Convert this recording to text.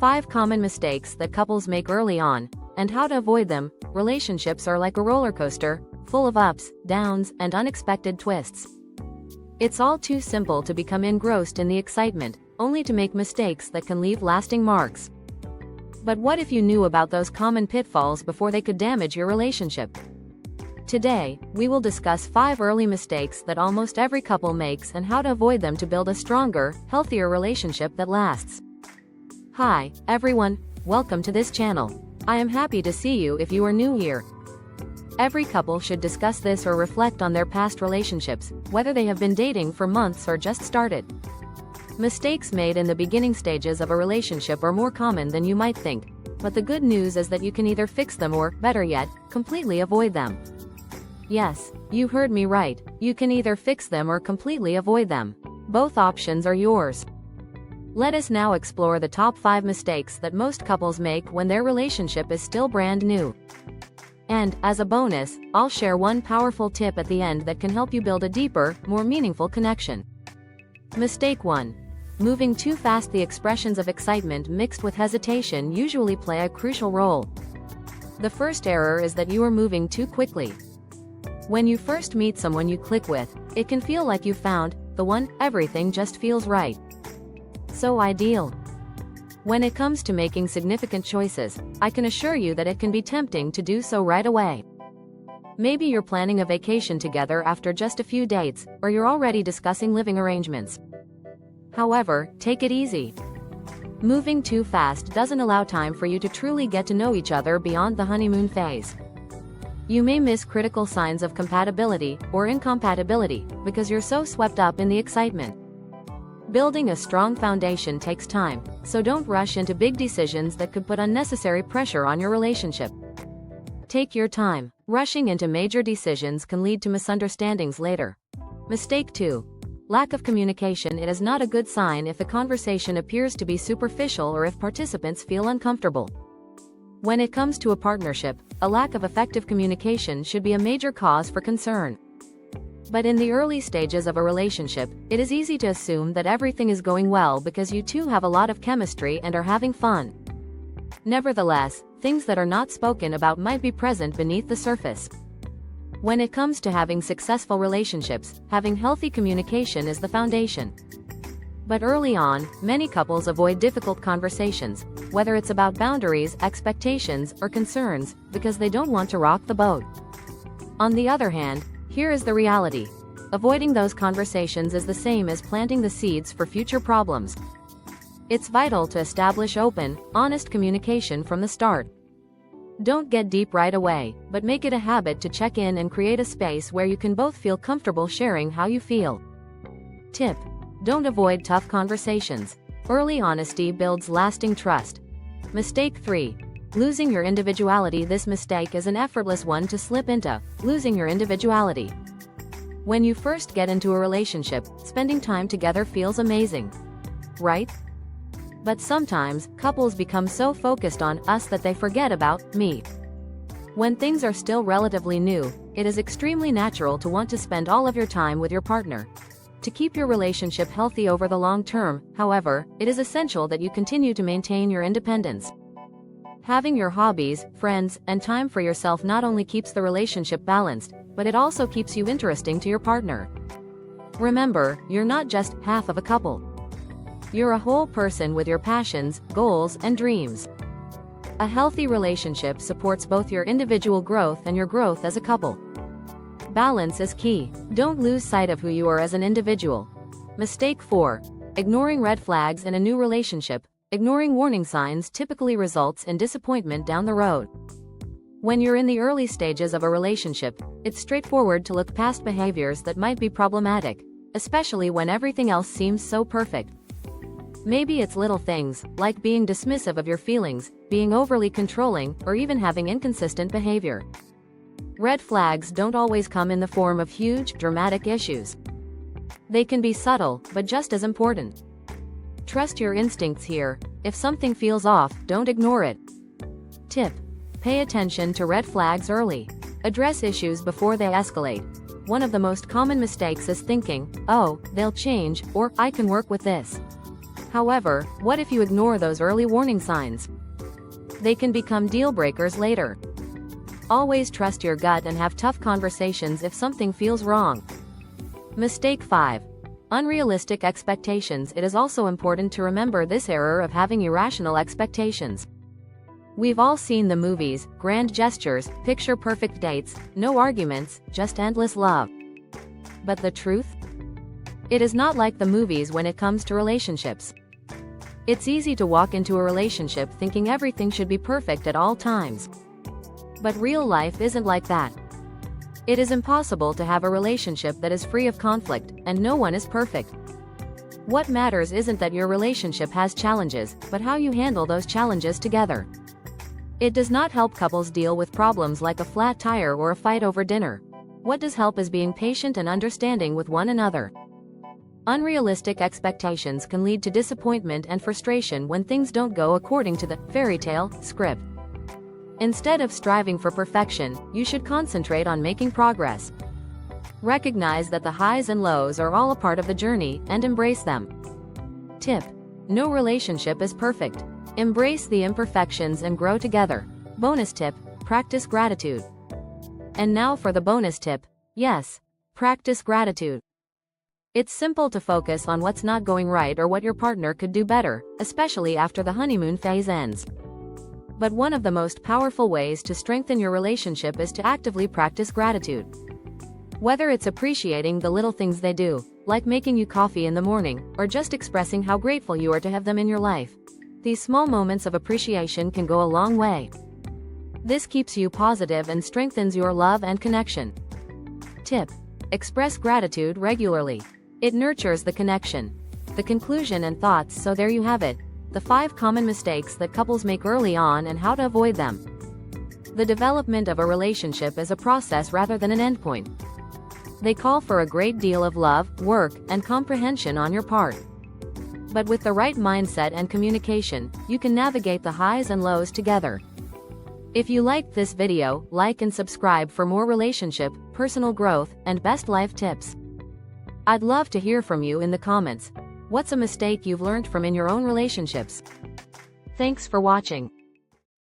5 common mistakes that couples make early on, and how to avoid them. Relationships are like a roller coaster, full of ups, downs, and unexpected twists. It's all too simple to become engrossed in the excitement, only to make mistakes that can leave lasting marks. But what if you knew about those common pitfalls before they could damage your relationship? Today, we will discuss 5 early mistakes that almost every couple makes and how to avoid them to build a stronger, healthier relationship that lasts. Hi, everyone, welcome to this channel. I am happy to see you if you are new here. Every couple should discuss this or reflect on their past relationships, whether they have been dating for months or just started. Mistakes made in the beginning stages of a relationship are more common than you might think, but the good news is that you can either fix them or, better yet, completely avoid them. Yes, you heard me right, you can either fix them or completely avoid them. Both options are yours. Let us now explore the top 5 mistakes that most couples make when their relationship is still brand new. And, as a bonus, I'll share one powerful tip at the end that can help you build a deeper, more meaningful connection. Mistake 1. Moving too fast. The expressions of excitement mixed with hesitation usually play a crucial role. The first error is that you are moving too quickly. When you first meet someone you click with, it can feel like you found the one. Everything just feels right. So ideal. When it comes to making significant choices, I can assure you that it can be tempting to do so right away. Maybe you're planning a vacation together after just a few dates, or you're already discussing living arrangements. However, take it easy. Moving too fast doesn't allow time for you to truly get to know each other beyond the honeymoon phase. You may miss critical signs of compatibility or incompatibility because you're so swept up in the excitement. Building a strong foundation takes time, so don't rush into big decisions that could put unnecessary pressure on your relationship. Take your time. Rushing into major decisions can lead to misunderstandings later. Mistake 2. Lack of communication. It is not a good sign if the conversation appears to be superficial or if participants feel uncomfortable. When it comes to a partnership, a lack of effective communication should be a major cause for concern. But in the early stages of a relationship, it is easy to assume that everything is going well because you two have a lot of chemistry and are having fun. Nevertheless, things that are not spoken about might be present beneath the surface. When it comes to having successful relationships, having healthy communication is the foundation. But early on, many couples avoid difficult conversations, whether it's about boundaries, expectations, or concerns, because they don't want to rock the boat. On the other hand, here is the reality. Avoiding those conversations is the same as planting the seeds for future problems. It's vital to establish open, honest communication from the start. Don't get deep right away, but make it a habit to check in and create a space where you can both feel comfortable sharing how you feel. Tip: don't avoid tough conversations. Early honesty builds lasting trust. Mistake 3. Losing your individuality. This mistake is an effortless one to slip into, losing your individuality. When you first get into a relationship, spending time together feels amazing. Right? But sometimes, couples become so focused on us that they forget about me. When things are still relatively new, it is extremely natural to want to spend all of your time with your partner. To keep your relationship healthy over the long term, however, it is essential that you continue to maintain your independence. Having your hobbies, friends, and time for yourself not only keeps the relationship balanced, but it also keeps you interesting to your partner. Remember, you're not just half of a couple. You're a whole person with your passions, goals, and dreams. A healthy relationship supports both your individual growth and your growth as a couple. Balance is key. Don't lose sight of who you are as an individual. Mistake 4. Ignoring red flags in a new relationship. Ignoring warning signs typically results in disappointment down the road. When you're in the early stages of a relationship, it's straightforward to look past behaviors that might be problematic, especially when everything else seems so perfect. Maybe it's little things, like being dismissive of your feelings, being overly controlling, or even having inconsistent behavior. Red flags don't always come in the form of huge, dramatic issues. They can be subtle, but just as important. Trust your instincts here. If something feels off, don't ignore it. Tip: pay attention to red flags early. Address issues before they escalate. One of the most common mistakes is thinking, "Oh, they'll change," or "I can work with this." However, what if you ignore those early warning signs? They can become deal breakers later. Always trust your gut and have tough conversations if something feels wrong. Mistake 5. Unrealistic expectations. It is also important to remember this error of having irrational expectations. We've all seen the movies, grand gestures, picture-perfect dates, no arguments, just endless love. But the truth? It is not like the movies when it comes to relationships. It's easy to walk into a relationship thinking everything should be perfect at all times. But real life isn't like that. It is impossible to have a relationship that is free of conflict, and no one is perfect. What matters isn't that your relationship has challenges, but how you handle those challenges together. It does not help couples deal with problems like a flat tire or a fight over dinner. What does help is being patient and understanding with one another. Unrealistic expectations can lead to disappointment and frustration when things don't go according to the fairy tale script. Instead of striving for perfection, you should concentrate on making progress. Recognize that the highs and lows are all a part of the journey, and embrace them. Tip: no relationship is perfect. Embrace the imperfections and grow together. Bonus tip: practice gratitude. And now for the bonus tip. Yes, practice gratitude. It's simple to focus on what's not going right or what your partner could do better, especially after the honeymoon phase ends. But one of the most powerful ways to strengthen your relationship is to actively practice gratitude. Whether it's appreciating the little things they do, like making you coffee in the morning, or just expressing how grateful you are to have them in your life, these small moments of appreciation can go a long way. This keeps you positive and strengthens your love and connection. Tip: express gratitude regularly. It nurtures the connection. The conclusion and thoughts. So there you have it. The 5 common mistakes that couples make early on and how to avoid them. The development of a relationship is a process rather than an endpoint. They call for a great deal of love, work, and comprehension on your part. But with the right mindset and communication, you can navigate the highs and lows together. If you liked this video, like and subscribe for more relationship, personal growth, and best life tips. I'd love to hear from you in the comments. What's a mistake you've learned from in your own relationships? Thanks for watching.